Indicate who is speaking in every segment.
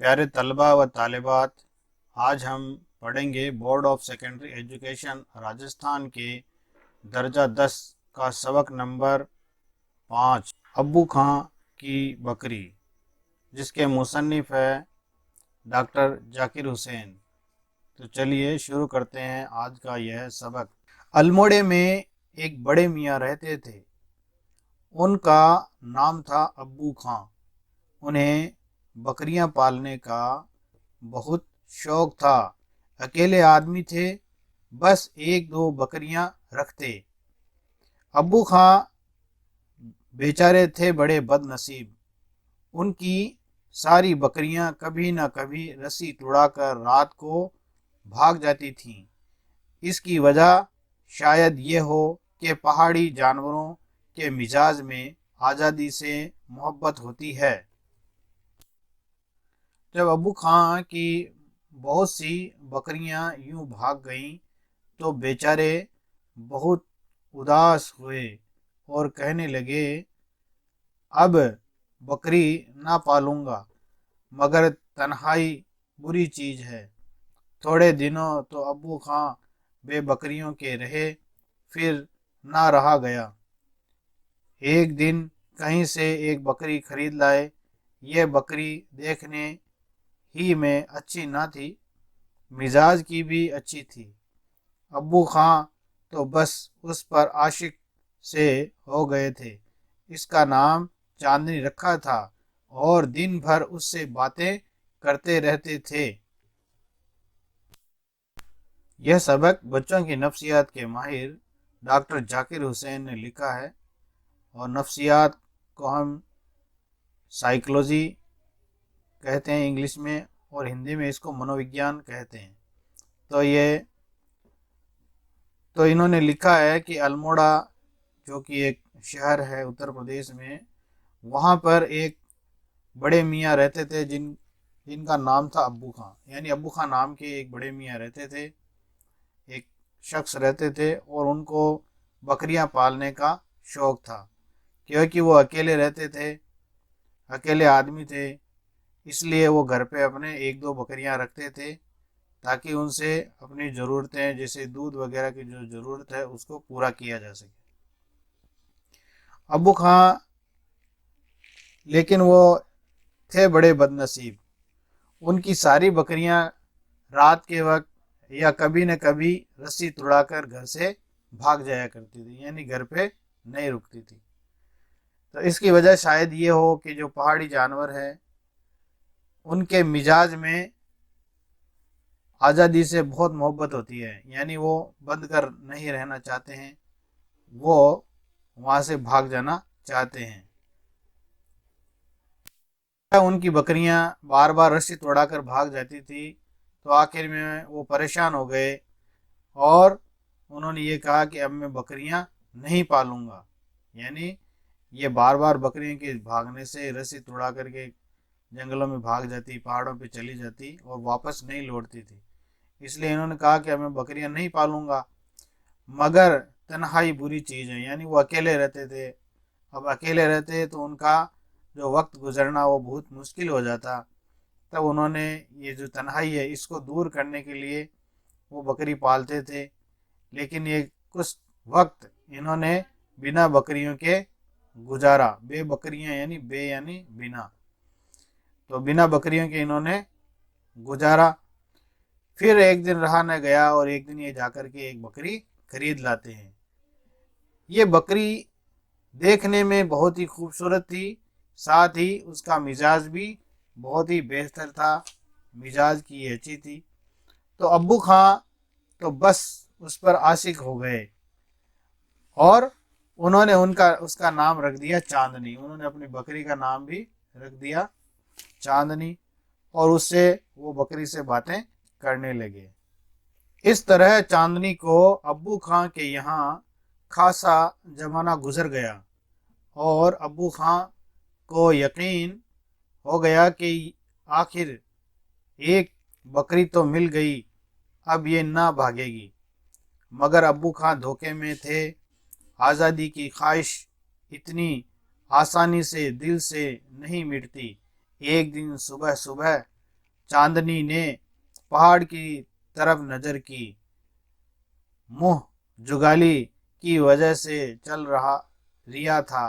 Speaker 1: प्यारे तलबा व तालिबात, आज हम पढ़ेंगे board of secondary education Rajasthan के दर्जा 10 का सबक नंबर 5, अब्बू खां की बकरी, जिसके मुसन्निफ है डॉक्टर जाकिर हुसैन। तो चलिए शुरू करते हैं आज का यह सबक। अल्मोड़े में एक बड़े मियाँ रहते थे। उनका नाम था अब्बू खां। उन्हें बकरियां पालने का बहुत शौक था। अकेले आदमी थे, बस एक दो बकरियां रखते। अब्बू खां बेचारे थे बड़े बदनसीब। उनकी सारी बकरियां कभी न कभी रस्सी तुड़ाकर रात को भाग जाती थीं। इसकी वजह शायद ये हो कि पहाड़ी जानवरों के मिजाज में आज़ादी से मोहब्बत होती है। जब अब्बू खां की बहुत सी बकरियां यूं भाग गईं तो बेचारे बहुत उदास हुए और कहने लगे, अब बकरी ना पालूंगा, मगर तन्हाई बुरी चीज़ है। थोड़े दिनों तो अब्बू खां बेबकरियों के रहे, फिर ना रहा गया। एक दिन कहीं से एक बकरी खरीद लाए। ये बकरी देखने ही में अच्छी ना थी, मिजाज की भी अच्छी थी। अब्बू खां तो बस उस पर आशिक से हो गए थे। इसका नाम चांदनी रखा था और दिन भर उससे बातें करते रहते थे। यह सबक बच्चों की नफ्सियात के माहिर डॉक्टर जाकिर हुसैन ने लिखा है, और नफ्सियात को हम साइकोलॉजी कहते हैं इंग्लिश में, और हिंदी में इसको मनोविज्ञान कहते हैं। तो इन्होंने लिखा है कि अल्मोड़ा, जो कि एक शहर है उत्तर प्रदेश में, वहाँ पर एक बड़े मियाँ रहते थे जिनका नाम था अब्बू खां। यानी अब्बू खां नाम के एक बड़े मियाँ रहते थे, एक शख्स रहते थे, और उनको बकरियां पालने का शौक था। क्योंकि वो अकेले रहते थे, अकेले आदमी थे, इसलिए वो घर पे अपने एक दो बकरियां रखते थे ताकि उनसे अपनी ज़रूरतें जैसे दूध वगैरह की जो ज़रूरत है उसको पूरा किया जा सके। अब्बू खां लेकिन वो थे बड़े बदनसीब। उनकी सारी बकरियां रात के वक्त या कभी न कभी रस्सी तुड़ाकर घर से भाग जाया करती थी, यानी घर पे नहीं रुकती थी। तो इसकी वजह शायद ये हो कि जो पहाड़ी जानवर है उनके मिजाज में आज़ादी से बहुत मोहब्बत होती है, यानी वो बंद कर नहीं रहना चाहते हैं, वो वहाँ से भाग जाना चाहते हैं। उनकी बकरियां बार बार रस्सी तोड़ाकर भाग जाती थी, तो आखिर में वो परेशान हो गए और उन्होंने ये कहा कि अब मैं बकरियां नहीं पालूंगा। यानी ये बार बार बकरियों के भागने से रस्सी तोड़ा करके जंगलों में भाग जाती, पहाड़ों पे चली जाती और वापस नहीं लौटती थी। इसलिए इन्होंने कहा कि अब मैं बकरियां नहीं पालूंगा, मगर तन्हाई बुरी चीज़ है। यानी वो अकेले रहते थे। अब अकेले रहते तो उनका जो वक्त गुजरना वो बहुत मुश्किल हो जाता। तब उन्होंने ये जो तन्हाई है इसको दूर करने के लिए वो बकरी पालते थे। लेकिन ये कुछ वक्त इन्होंने बिना बकरियों के गुजारा। बे बकरियां यानी बे यानी बिना, तो बिना बकरियों के इन्होंने गुजारा। फिर एक दिन रहा न गया और एक दिन ये जाकर के एक बकरी खरीद लाते हैं। ये बकरी देखने में बहुत ही खूबसूरत थी, साथ ही उसका मिजाज भी बहुत ही बेहतर था, मिजाज की ये अच्छी थी। तो अब्बू खां तो बस उस पर आशिक हो गए और उन्होंने उनका उसका नाम रख दिया चांदनी। उन्होंने अपनी बकरी का नाम भी रख दिया चांदनी, और उससे वो बकरी से बातें करने लगे। इस तरह चांदनी को अब्बू खां के यहाँ खासा जमाना गुजर गया और अब्बू खां को यकीन हो गया कि आखिर एक बकरी तो मिल गई, अब ये ना भागेगी। मगर अब्बू खां धोखे में थे। आज़ादी की ख्वाहिश इतनी आसानी से दिल से नहीं मिटती। एक दिन सुबह सुबह चांदनी ने पहाड़ की तरफ नजर की। मुंह जुगाली की वजह से चल रहा रिया था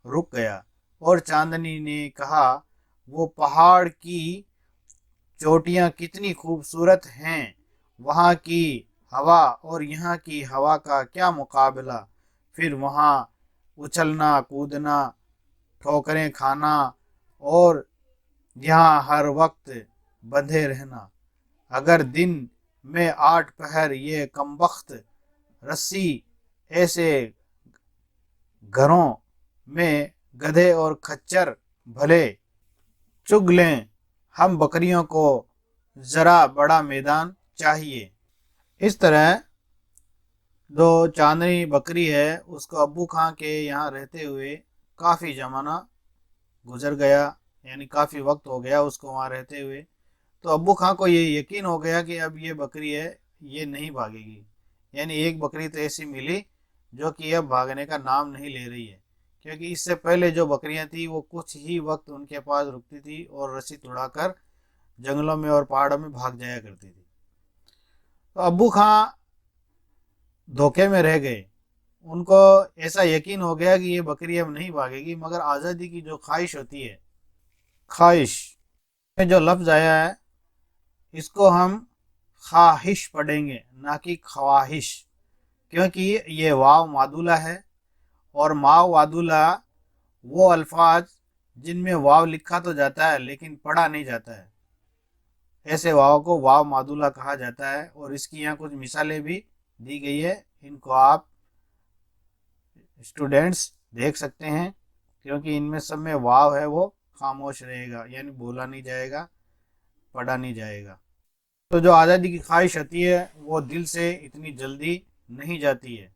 Speaker 1: रुक गया और चांदनी ने कहा, वो पहाड़ की चोटियां कितनी खूबसूरत हैं, वहाँ की हवा और यहाँ की हवा का क्या मुकाबला। फिर वहाँ उछलना कूदना, ठोकरें खाना और यहाँ हर वक्त बंधे रहना। अगर दिन में 8 पहर ये कमबख्त रस्सी ऐसे घरों में गधे और खच्चर भले चुग लें, हम बकरियों को ज़रा बड़ा मैदान चाहिए। इस तरह जो चांदनी बकरी है उसको अब्बू खां के यहाँ रहते हुए काफ़ी ज़माना गुजर गया, यानी काफ़ी वक्त हो गया उसको वहाँ रहते हुए। तो अब्बू खां को ये यकीन हो गया कि अब ये बकरी है ये नहीं भागेगी, यानी एक बकरी तो ऐसी मिली जो कि अब भागने का नाम नहीं ले रही है, क्योंकि इससे पहले जो बकरियां थी वो कुछ ही वक्त उनके पास रुकती थी और रस्सी तुड़ाकर जंगलों में और पहाड़ों में भाग जाया करती थी। तो अब्बू खां धोखे में रह गए। उनको ऐसा यकीन हो गया कि ये बकरी अब नहीं भागेगी, मगर आज़ादी की जो ख्वाहिश होती है, ख्वाहिश में जो लफ्ज़ आया है इसको हम ख्वाहिश पढ़ेंगे ना कि ख्वाहिश, क्योंकि ये वाव मादुला है और माव वादुला वो अल्फाज जिनमें वाव लिखा तो जाता है लेकिन पढ़ा नहीं जाता है, ऐसे वाव को वाव मादुला कहा जाता है। और इसकी यहाँ कुछ मिसालें भी दी गई है, इनको आप स्टूडेंट्स देख सकते हैं, क्योंकि इनमें सब में वाव है वो खामोश रहेगा, यानी बोला नहीं जाएगा, पढ़ा नहीं जाएगा। तो जो आज़ादी की ख्वाहिश होती है वो दिल से इतनी जल्दी नहीं जाती है,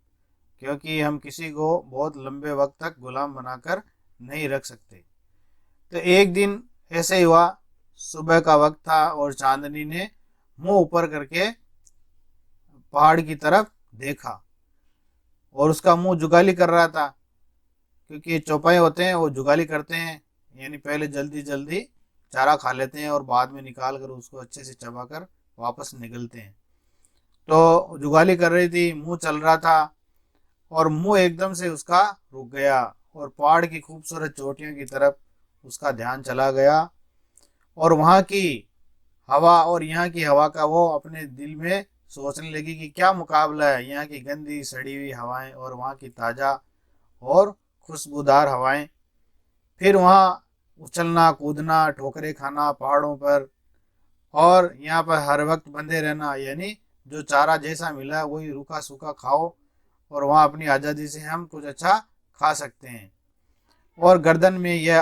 Speaker 1: क्योंकि हम किसी को बहुत लंबे वक्त तक गुलाम बनाकर नहीं रख सकते। तो एक दिन ऐसे ही हुआ, सुबह का वक्त था और चांदनी ने मुंह ऊपर करके पहाड़ की तरफ देखा और उसका मुंह जुगाली कर रहा था, क्योंकि चौपाई होते हैं वो जुगाली करते हैं, यानी पहले जल्दी जल्दी चारा खा लेते हैं और बाद में निकाल कर उसको अच्छे से चबा कर वापस निकलते हैं। तो जुगाली कर रही थी, मुंह चल रहा था और मुंह एकदम से उसका रुक गया और पहाड़ की खूबसूरत चोटियों की तरफ उसका ध्यान चला गया और वहाँ की हवा और यहाँ की हवा का वो अपने दिल में सोचने लगी कि क्या मुकाबला है, यहाँ की गंदी सड़ी हुई हवाएं और वहाँ की ताज़ा और खुशबूदार हवाएं। फिर वहाँ उछलना कूदना ठोकरें खाना पहाड़ों पर और यहाँ पर हर वक्त बंधे रहना, यानी जो चारा जैसा मिला वही रूखा सूखा खाओ और वहाँ अपनी आज़ादी से हम कुछ अच्छा खा सकते हैं। और गर्दन में यह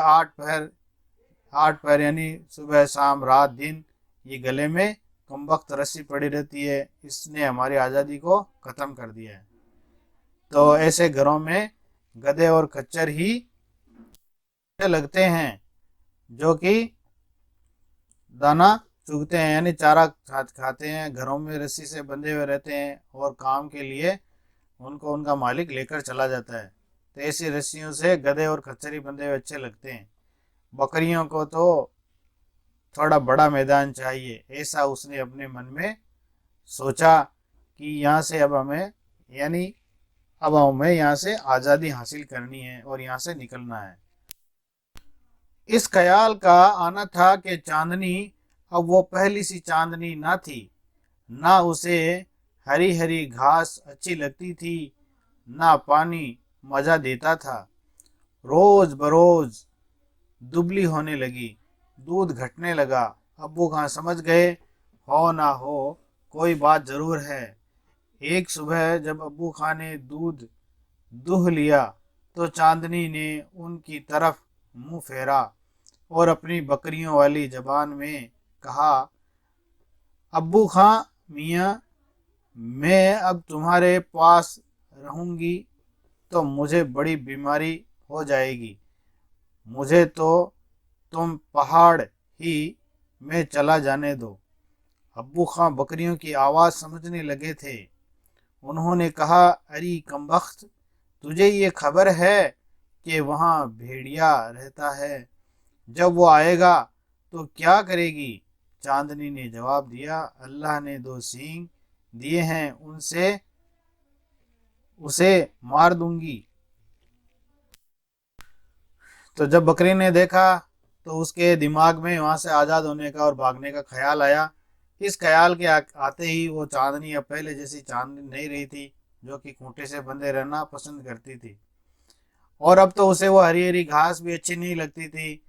Speaker 1: 8 पैर यानी सुबह शाम रात दिन ये गले में कमबख्त रस्सी पड़ी रहती है, इसने हमारी आज़ादी को ख़त्म कर दिया है। तो ऐसे घरों में गधे और खच्चर ही लगते हैं जो कि दाना चुगते हैं, यानी चारा खाते हैं, घरों में रस्सी से बंधे हुए रहते हैं और काम के लिए उनको उनका मालिक लेकर चला जाता है। तो ऐसी रस्सियों से गधे और खच्चर ही बंधे हुए अच्छे लगते हैं। बकरियों को तो थोड़ा बड़ा मैदान चाहिए, ऐसा उसने अपने मन में सोचा कि यहाँ से अब हमें यहाँ से आज़ादी हासिल करनी है और यहाँ से निकलना है। इस ख्याल का आना था कि चांदनी अब वो पहली सी चांदनी ना थी, ना उसे हरी हरी घास अच्छी लगती थी, ना पानी मज़ा देता था। रोज़ बरोज़ दुबली होने लगी, दूध घटने लगा। अब्बू खां समझ गए हो ना हो कोई बात ज़रूर है। एक सुबह जब अब्बू खां ने दूध दूह लिया तो चांदनी ने उनकी तरफ मुंह फेरा और अपनी बकरियों वाली ज़बान में कहा, अब्बू खां मियाँ, मैं अब तुम्हारे पास रहूँगी तो मुझे बड़ी बीमारी हो जाएगी, मुझे तो तुम पहाड़ ही में चला जाने दो। अब्बू खां बकरियों की आवाज़ समझने लगे थे। उन्होंने कहा, अरे कमबख्त, तुझे ये खबर है कि वहाँ भेड़िया रहता है, जब वो आएगा तो क्या करेगी? चांदनी ने जवाब दिया, अल्लाह ने 2 सींग दिए हैं, उनसे उसे मार दूंगी। तो जब बकरी ने देखा तो उसके दिमाग में वहां से आज़ाद होने का और भागने का ख्याल आया। इस ख्याल के आते ही वो चांदनी अब पहले जैसी चांदनी नहीं रही थी, जो कि खूंटे से बंधे रहना पसंद करती थी। और अब तो उसे वो हरी हरी घास भी अच्छी नहीं लगती थी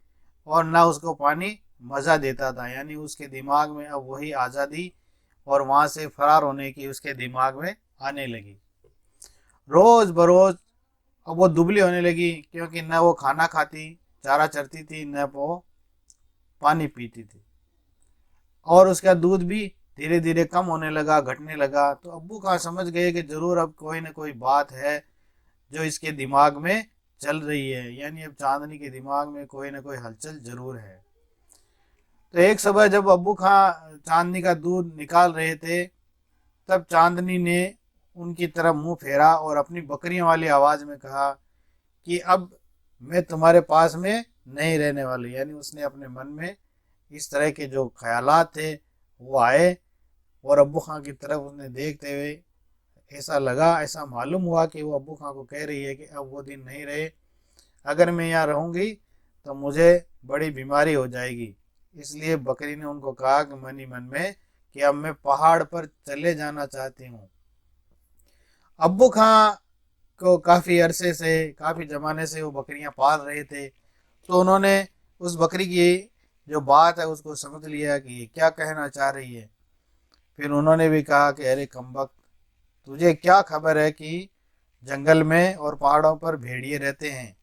Speaker 1: और ना उसको पानी मज़ा देता था। यानी उसके दिमाग में अब वही आज़ादी और वहाँ से फरार होने की उसके दिमाग में आने लगी। रोज़ बरोज़ अब वो दुबली होने लगी, क्योंकि न वो खाना खाती, चारा चरती थी, न वो पानी पीती थी। और उसका दूध भी धीरे धीरे कम होने लगा, घटने लगा। तो अब्बू खान समझ गए कि ज़रूर अब कोई ना कोई बात है जो इसके दिमाग में चल रही है, यानी अब चांदनी के दिमाग में कोई ना कोई हलचल जरूर है। तो एक सुबह जब अब्बू खां चांदनी का दूध निकाल रहे थे, तब चांदनी ने उनकी तरफ मुंह फेरा और अपनी बकरियों वाली आवाज़ में कहा कि अब मैं तुम्हारे पास में नहीं रहने वाली। यानी उसने अपने मन में इस तरह के जो ख्यालात थे वो आए और अब्बू खां की तरफ उसने देखते हुए ऐसा लगा, ऐसा मालूम हुआ कि वो अब्बू खां को कह रही है कि अब वो दिन नहीं रहे, अगर मैं यहाँ रहूँगी तो मुझे बड़ी बीमारी हो जाएगी। इसलिए बकरी ने उनको कहा कि मन ही मन में कि अब मैं पहाड़ पर चले जाना चाहती हूँ। अब्बू खां को काफ़ी अरसे से, काफ़ी ज़माने से वो बकरियां पाल रहे थे, तो उन्होंने उस बकरी की जो बात है उसको समझ लिया कि ये क्या कहना चाह रही है। फिर उन्होंने भी कहा कि अरे कमबख्त, तुझे क्या खबर है कि जंगल में और पहाड़ों पर भेड़िए रहते हैं।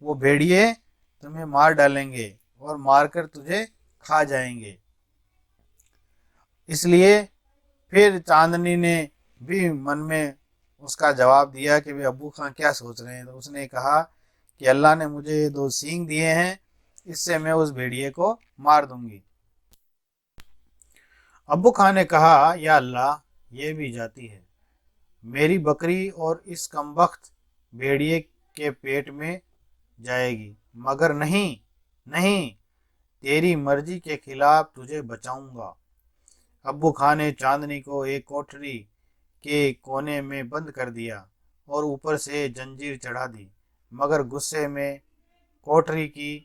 Speaker 1: वो भेड़िए तुम्हें मार डालेंगे और मारकर तुझे खा जाएंगे। इसलिए फिर चांदनी ने भी मन में उसका जवाब दिया कि वे अब्बू खां क्या सोच रहे हैं। तो उसने कहा कि अल्लाह ने मुझे 2 सींग दिए हैं, इससे मैं उस भेड़िए को मार दूंगी। अब्बू खां ने कहा, या अल्लाह, ये भी जाती है, मेरी बकरी और इस कमबख्त भेड़िए के पेट में जाएगी, मगर नहीं, नहीं, तेरी मर्जी के खिलाफ तुझे बचाऊंगा। अब्बू खान ने चांदनी को एक कोठरी के कोने में बंद कर दिया और ऊपर से जंजीर चढ़ा दी, मगर गुस्से में कोठरी की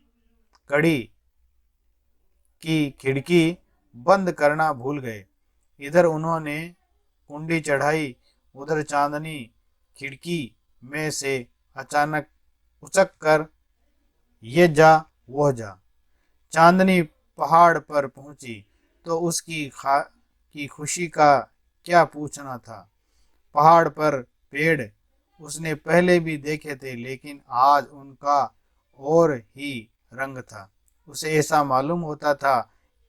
Speaker 1: कड़ी की खिड़की बंद करना भूल गए। इधर उन्होंने कुंडी चढ़ाई, उधर चांदनी खिड़की में से अचानक उचक कर ये जा वो जा। चांदनी पहाड़ पर पहुंची तो उसकी की खुशी का क्या पूछना था। पहाड़ पर पेड़ उसने पहले भी देखे थे, लेकिन आज उनका और ही रंग था। उसे ऐसा मालूम होता था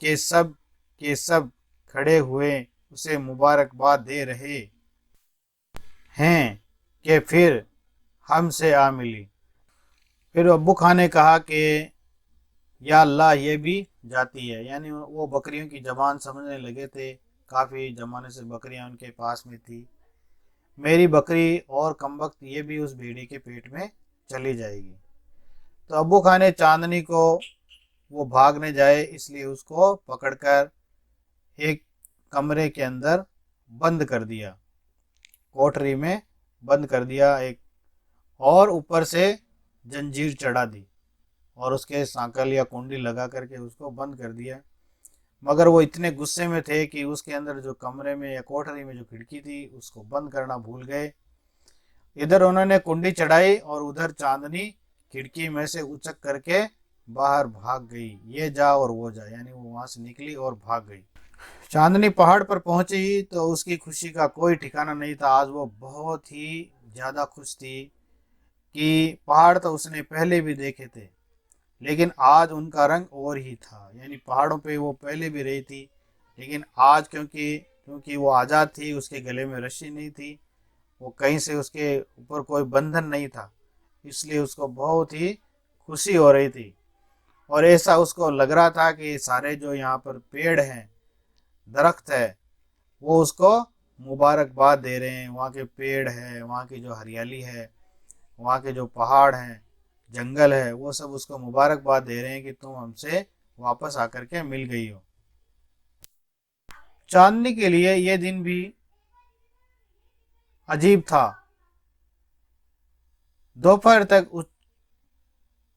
Speaker 1: कि सब के सब खड़े हुए उसे मुबारकबाद दे रहे हैं कि फिर हमसे आ मिली। फिर अब्बू खान ने कहा कि या अल्लाह, ये भी जाती है। यानी वो बकरियों की ज़बान समझने लगे थे, काफ़ी ज़माने से बकरियां उनके पास में थी। मेरी बकरी और कमबख्त ये भी उस भेड़ी के पेट में चली जाएगी। तो अब्बू खान ने चांदनी को वो भागने जाए इसलिए उसको पकड़कर एक कमरे के अंदर बंद कर दिया, कोठरी में बंद कर दिया एक, और ऊपर से जंजीर चढ़ा दी और उसके सांकल या कुंडी लगा करके उसको बंद कर दिया। मगर वो इतने गुस्से में थे कि उसके अंदर जो कमरे में या कोठरी में जो खिड़की थी उसको बंद करना भूल गए। इधर उन्होंने कुंडी चढ़ाई और उधर चांदनी खिड़की में से उचक करके बाहर भाग गई। ये जा और वो जा, यानी वो वहां से निकली और भाग गई। चांदनी पहाड़ पर पहुंची तो उसकी खुशी का कोई ठिकाना नहीं था। आज वो बहुत ही ज़्यादा खुश थी कि पहाड़ तो उसने पहले भी देखे थे, लेकिन आज उनका रंग और ही था। यानी पहाड़ों पे वो पहले भी रही थी, लेकिन आज क्योंकि क्योंकि वो आज़ाद थी, उसके गले में रस्सी नहीं थी, वो कहीं से उसके ऊपर कोई बंधन नहीं था, इसलिए उसको बहुत ही खुशी हो रही थी। और ऐसा उसको लग रहा था कि सारे जो यहाँ पर पेड़ हैं, दरख्त है, वो उसको मुबारकबाद दे रहे हैं। वहाँ के पेड़ है, वहाँ की जो हरियाली है, वहाँ के जो पहाड़ हैं, जंगल है, वो सब उसको मुबारकबाद दे रहे हैं कि तुम हमसे वापस आकर के मिल गई हो। चांदनी के लिए यह दिन भी अजीब था। दोपहर तक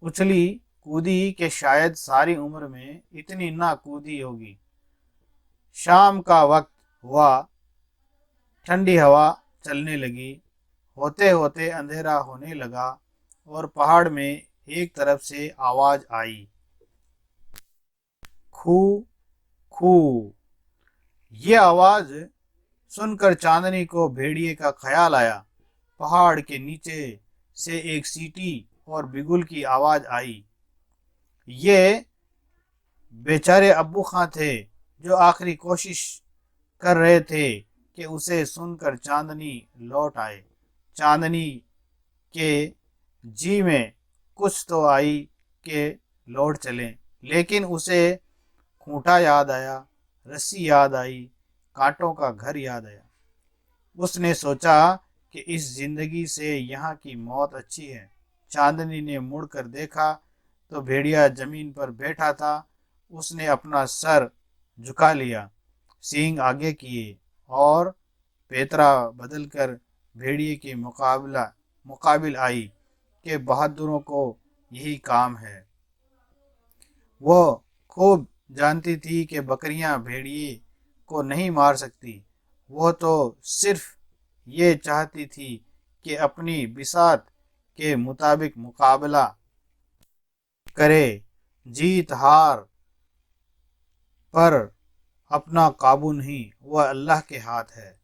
Speaker 1: उछली कूदी कि शायद सारी उम्र में इतनी ना कूदी होगी। शाम का वक्त हुआ, ठंडी हवा चलने लगी। होते होते अंधेरा होने लगा और पहाड़ में एक तरफ से आवाज आई, खू खू। ये आवाज सुनकर चांदनी को भेड़िए का ख्याल आया। पहाड़ के नीचे से एक सीटी और बिगुल की आवाज आई। ये बेचारे अब्बू खां थे जो आखिरी कोशिश कर रहे थे कि उसे सुनकर चांदनी लौट आए। चांदनी के जी में कुछ तो आई कि लौट चलें, लेकिन उसे खूंटा याद आया, रस्सी याद आई, कांटों का घर याद आया। उसने सोचा कि इस जिंदगी से यहाँ की मौत अच्छी है। चांदनी ने मुड़कर देखा तो भेड़िया जमीन पर बैठा था। उसने अपना सर झुका लिया, सींग आगे किए और पेतरा बदलकर भेड़िए के मुकाबिल आई कि बहादुरों को यही काम है। वो खूब जानती थी कि बकरियां भेड़िए को नहीं मार सकती। वो तो सिर्फ ये चाहती थी कि अपनी बिसात के मुताबिक मुकाबला करे। जीत हार पर अपना काबू नहीं, वह अल्लाह के हाथ है।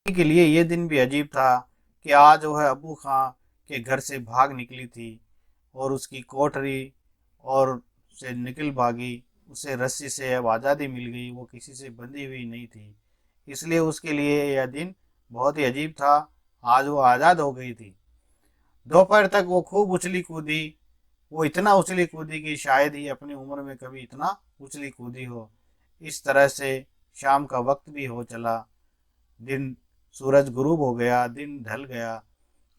Speaker 1: के लिए ये दिन भी अजीब था कि आज वह अबू खां के घर से भाग निकली थी और उसकी कोठरी और से निकल भागी। उसे रस्सी से अब आज़ादी मिल गई, वो किसी से बंधी हुई नहीं थी। इसलिए उसके लिए यह दिन बहुत ही अजीब था। आज वो आज़ाद हो गई थी। दोपहर तक वो खूब उछली कूदी। वो इतना उछली कूदी कि शायद ही अपनी उम्र में कभी इतना उछली कूदी हो। इस तरह से शाम का वक्त भी हो चला। दिन सूरज गुरूब हो गया, दिन ढल गया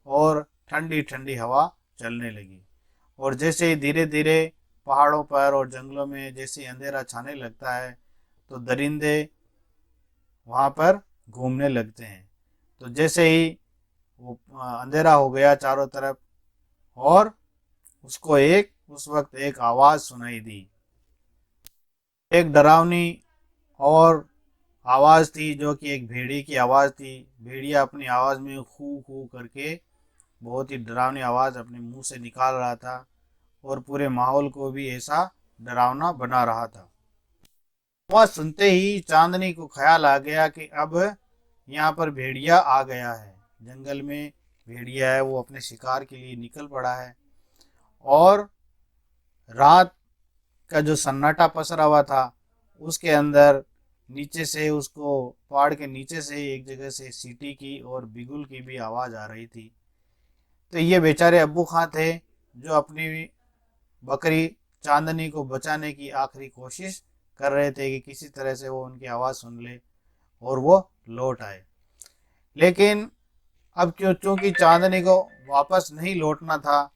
Speaker 1: और ठंडी ठंडी हवा चलने लगी। और जैसे ही धीरे धीरे पहाड़ों पर और जंगलों में जैसे ही अंधेरा छाने लगता है तो दरिंदे वहाँ पर घूमने लगते हैं। तो जैसे ही वो अंधेरा हो गया चारों तरफ और उसको उस वक्त एक आवाज़ सुनाई दी। एक डरावनी और आवाज़ थी जो कि एक भेड़िए की आवाज़ थी। भेड़िया अपनी आवाज़ में खू खू करके बहुत ही डरावनी आवाज़ अपने मुंह से निकाल रहा था और पूरे माहौल को भी ऐसा डरावना बना रहा था। आवाज़ सुनते ही चांदनी को ख्याल आ गया कि अब यहाँ पर भेड़िया आ गया है। जंगल में भेड़िया है, वो अपने शिकार के लिए निकल पड़ा है। और रात का जो सन्नाटा पसरा हुआ था उसके अंदर नीचे से उसको पहाड़ के नीचे से एक जगह से सीटी की और बिगुल की भी आवाज़ आ रही थी। तो ये बेचारे अब्बू खां थे जो अपनी बकरी चांदनी को बचाने की आखिरी कोशिश कर रहे थे कि किसी तरह से वो उनकी आवाज़ सुन ले और वो लौट आए। लेकिन अब चूंकि चांदनी को वापस नहीं लौटना था,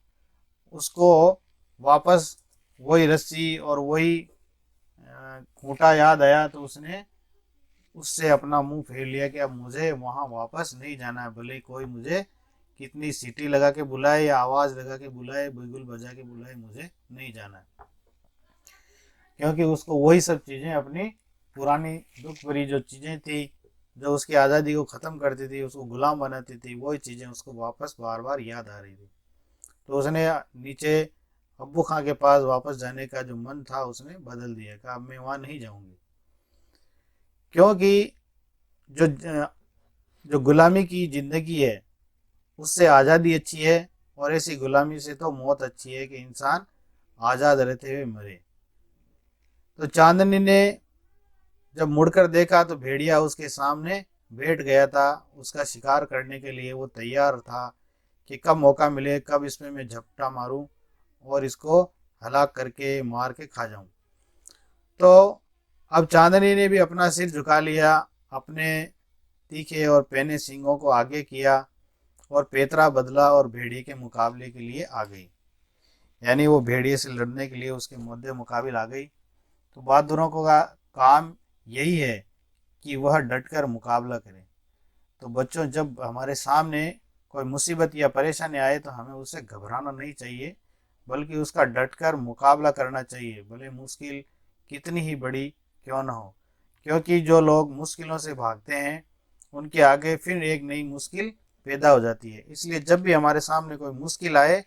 Speaker 1: उसको वापस वही रस्सी और वही खूंटा याद आया। तो उसने उससे अपना मुंह फेर लिया कि अब मुझे वहाँ वापस नहीं जाना है। भले कोई मुझे कितनी सीटी लगा के बुलाए या आवाज़ लगा के बुलाए, बिगुल बजा के बुलाए, मुझे नहीं जाना है। क्योंकि उसको वही सब चीज़ें अपनी पुरानी दुख भरी जो चीज़ें थी जो उसकी आज़ादी को ख़त्म करती थी, उसको गुलाम बनाती थी, वही चीज़ें उसको वापस बार बार याद आ रही थी। तो उसने नीचे अब्बू खां के पास वापस जाने का जो मन था उसने बदल दिया, कहा अब मैं वहाँ नहीं जाऊँगी। क्योंकि जो जो गुलामी की ज़िंदगी है उससे आज़ादी अच्छी है और ऐसी गुलामी से तो मौत अच्छी है कि इंसान आज़ाद रहते हुए मरे। तो चांदनी ने जब मुड़कर देखा तो भेड़िया उसके सामने बैठ गया था। उसका शिकार करने के लिए वो तैयार था कि कब मौका मिले, कब इसमें मैं झपटा मारूं और इसको हलाक करके मार के खा जाऊं। तो अब चांदनी ने भी अपना सिर झुका लिया, अपने तीखे और पैने सींगों को आगे किया और पेतरा बदला और भेड़िए के मुकाबले के लिए आ गई। यानी वो भेड़िए से लड़ने के लिए उसके मुद्दे मुकाबिल आ गई। तो बहादुरों का काम यही है कि वह डटकर मुकाबला करे। तो बच्चों, जब हमारे सामने कोई मुसीबत या परेशानी आए तो हमें उससे घबराना नहीं चाहिए, बल्कि उसका डटकर मुकाबला करना चाहिए, भले मुश्किल कितनी ही बड़ी क्यों न हो। क्योंकि जो लोग मुश्किलों से भागते हैं उनके आगे फिर एक नई मुश्किल पैदा हो जाती है। इसलिए जब भी हमारे सामने कोई मुश्किल आए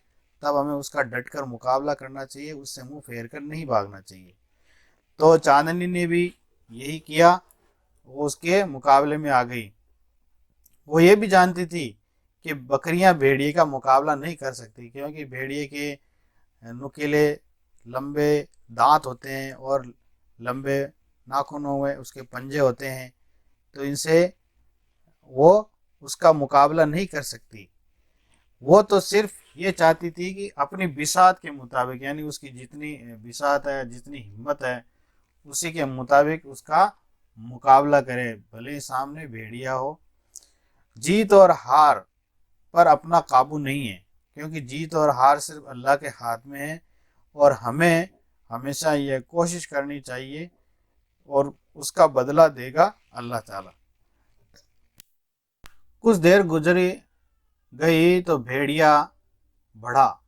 Speaker 1: तब हमें उसका डटकर मुकाबला करना चाहिए, उससे मुंह फेर कर नहीं भागना चाहिए। तो चांदनी ने भी यही किया, वो उसके मुकाबले में आ गई। वो ये भी जानती थी कि बकरियां भेड़िए का मुकाबला नहीं कर सकती, क्योंकि भेड़िए के नुकीले लंबे दांत होते हैं और लंबे नाखूनों में उसके पंजे होते हैं, तो इनसे वो उसका मुकाबला नहीं कर सकती। वो तो सिर्फ ये चाहती थी कि अपनी बिसात के मुताबिक, यानी उसकी जितनी बिसात है, जितनी हिम्मत है, उसी के मुताबिक उसका मुकाबला करे, भले ही सामने भेड़िया हो। जीत और हार पर अपना काबू नहीं है, क्योंकि जीत और हार सिर्फ अल्लाह के हाथ में है। और हमें हमेशा यह कोशिश करनी चाहिए, और उसका बदला देगा अल्लाह ताला। कुछ देर गुजरी गई तो भेड़िया बढ़ा।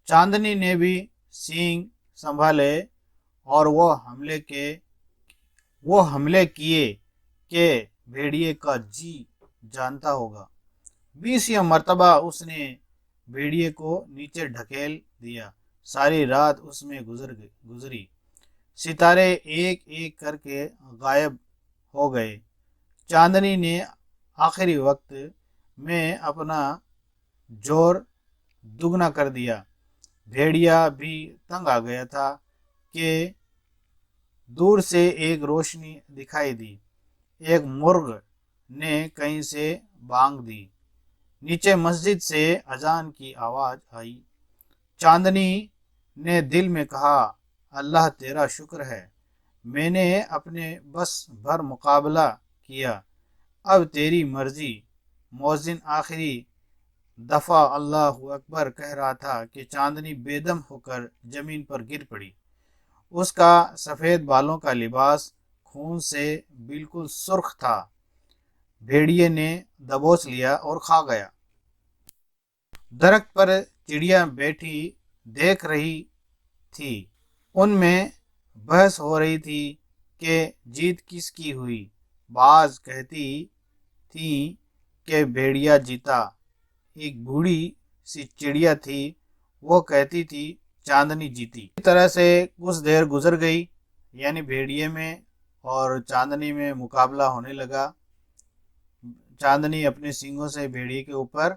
Speaker 1: चांदनी ने भी सींग संभाले और वो हमले किए कि भेड़िए का जी जानता होगा। 20 मर्तबा उसने भेड़िए को नीचे ढकेल दिया। सारी रात उसमें गुजरी। सितारे एक एक करके गायब हो गए। चांदनी ने आखिरी वक्त में अपना जोर दुगना कर दिया। भेड़िया भी तंग आ गया था कि दूर से एक रोशनी दिखाई दी। एक मुर्ग ने कहीं से बांग दी। नीचे मस्जिद से अजान की आवाज आई। चांदनी ने दिल में कहा, अल्लाह तेरा शुक्र है, मैंने अपने बस भर मुकाबला किया, अब तेरी मर्जी। मौजिन आखिरी दफ़ा अल्लाह अकबर कह रहा था कि चांदनी बेदम होकर जमीन पर गिर पड़ी। उसका सफ़ेद बालों का लिबास खून से बिल्कुल सुर्ख था। भेड़िए ने दबोच लिया और खा गया। दरख्त पर चिड़िया बैठी देख रही थी। उनमें बहस हो रही थी कि जीत किसकी हुई। बाज कहती थी कि भेड़िया जीता। एक बूढ़ी सी चिड़िया थी, वो कहती थी चांदनी जीती। इस तरह से कुछ देर गुजर गई, यानी भेड़िए में और चांदनी में मुकाबला होने लगा। चांदनी अपने सींगों से भेड़िए के ऊपर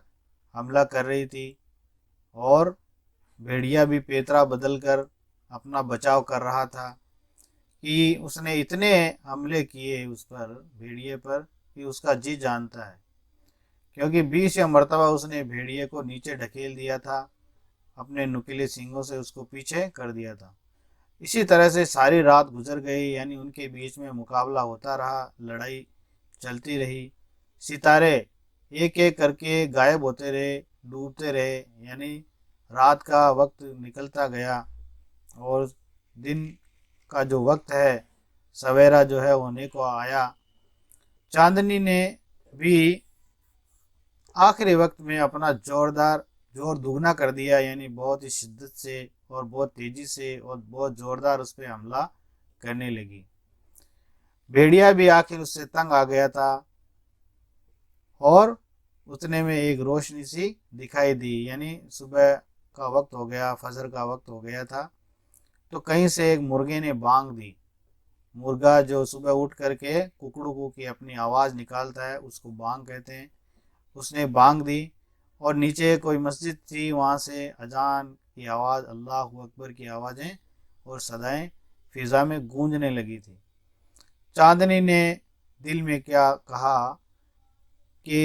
Speaker 1: हमला कर रही थी, और भेड़िया भी पेतरा बदल कर अपना बचाव कर रहा था कि उसने इतने हमले किए उस पर, भेड़िए पर, कि उसका जी जानता है। क्योंकि 20 मरतबा उसने भेड़िए को नीचे ढकेल दिया था, अपने नुकीले सींगों से उसको पीछे कर दिया था। इसी तरह से सारी रात गुजर गई, यानी उनके बीच में मुकाबला होता रहा, लड़ाई चलती रही। सितारे एक एक करके गायब होते रहे, डूबते रहे, यानी रात का वक्त निकलता गया और दिन का जो वक्त है, सवेरा जो है होने को आया। चांदनी ने भी आखिरी वक्त में अपना जोर दुगना कर दिया, यानी बहुत ही शिद्दत से और बहुत तेजी से और बहुत जोरदार उस पर हमला करने लगी। भेड़िया भी आखिर उससे तंग आ गया था, और उतने में एक रोशनी सी दिखाई दी, यानी सुबह का वक्त हो गया, फजर का वक्त हो गया था। तो कहीं से एक मुर्गे ने बांग दी। मुर्गा जो सुबह उठ करके कुकड़ू की अपनी आवाज़ निकालता है, उसको बांग कहते हैं। उसने बांग दी, और नीचे कोई मस्जिद थी, वहाँ से अजान की आवाज़, अल्लाह अकबर की आवाज़ें और सदाएं फिज़ा में गूंजने लगी थी। चांदनी ने दिल में क्या कहा कि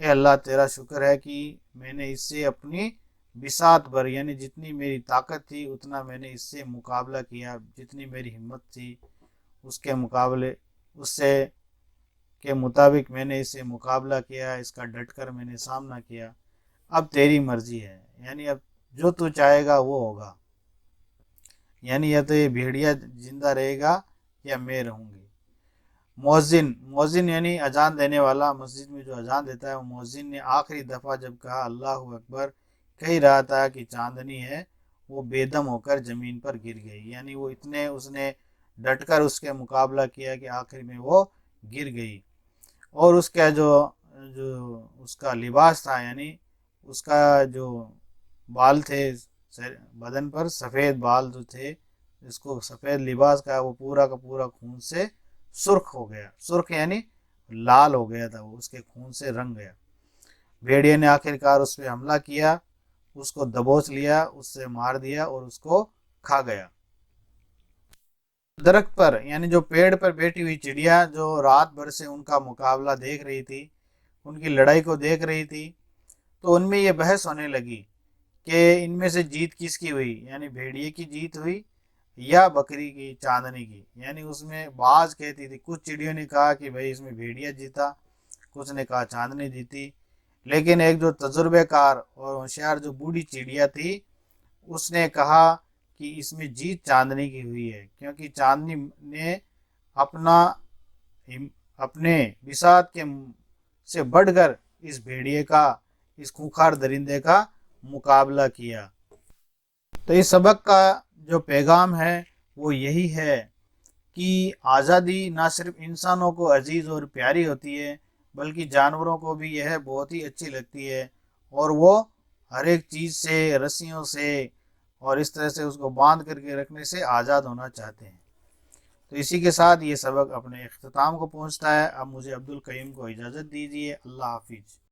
Speaker 1: ए अल्लाह तेरा शुक्र है कि मैंने इससे अपनी बिसात भर, यानी जितनी मेरी ताकत थी उतना मैंने इससे मुकाबला किया, जितनी मेरी हिम्मत थी उसके मुकाबले, उससे के मुताबिक मैंने इससे मुकाबला किया, इसका डटकर मैंने सामना किया। अब तेरी मर्जी है, यानी अब जो तू चाहेगा वो होगा। यानी या तो ये भेड़िया जिंदा रहेगा या मैं रहूँगी। मुअज्जिन, मुअज्जिन यानी अजान देने वाला, मस्जिद में जो अजान देता है वो मुअज्जिन ने आखिरी दफ़ा जब कहा अल्लाहु अकबर कह ही रहा था कि चांदनी है वो बेदम होकर ज़मीन पर गिर गई। यानी वो इतने उसने डटकर उसके मुकाबला किया कि आखिर में वो गिर गई। और उसका जो जो उसका लिबास था, यानी उसका जो बाल थे बदन पर सफ़ेद बाल जो थे, इसको सफ़ेद लिबास का वो पूरा का पूरा खून से सुर्ख हो गया। सुर्ख यानी लाल हो गया था, वो उसके खून से रंग गया। भेड़िए ने आखिरकार उस पर हमला किया, उसको दबोच लिया, उससे मार दिया और उसको खा गया। दरख्त पर यानी जो पेड़ पर बैठी हुई चिड़िया जो रात भर से उनका मुकाबला देख रही थी, उनकी लड़ाई को देख रही थी, तो उनमें ये बहस होने लगी कि इनमें से जीत किसकी हुई, यानी भेड़िए की जीत हुई या बकरी की, चांदनी की। यानी उसमें बाज कहती थी, कुछ चिड़ियों ने कहा कि भाई इसमें भेड़िया जीता, कुछ ने कहा चांदनी जीती। लेकिन एक जो तजुर्बेकार और होशियार जो बूढ़ी चिड़िया थी, उसने कहा कि इसमें जीत चांदनी की हुई है, क्योंकि चांदनी ने अपना अपने बिसात के से बढ़कर इस भेड़िए का, इस खूंखार दरिंदे का मुकाबला किया। तो इस सबक का जो पैगाम है वो यही है कि आज़ादी ना सिर्फ इंसानों को अजीज़ और प्यारी होती है, बल्कि जानवरों को भी यह बहुत ही अच्छी लगती है। और वो हर एक चीज़ से, रस्सियों से और इस तरह से उसको बांध करके रखने से आज़ाद होना चाहते हैं। तो इसी के साथ ये सबक अपने इख्तिताम को पहुंचता है। अब मुझे अब्दुल करीम को इजाज़त दीजिए। अल्लाह हाफिज़।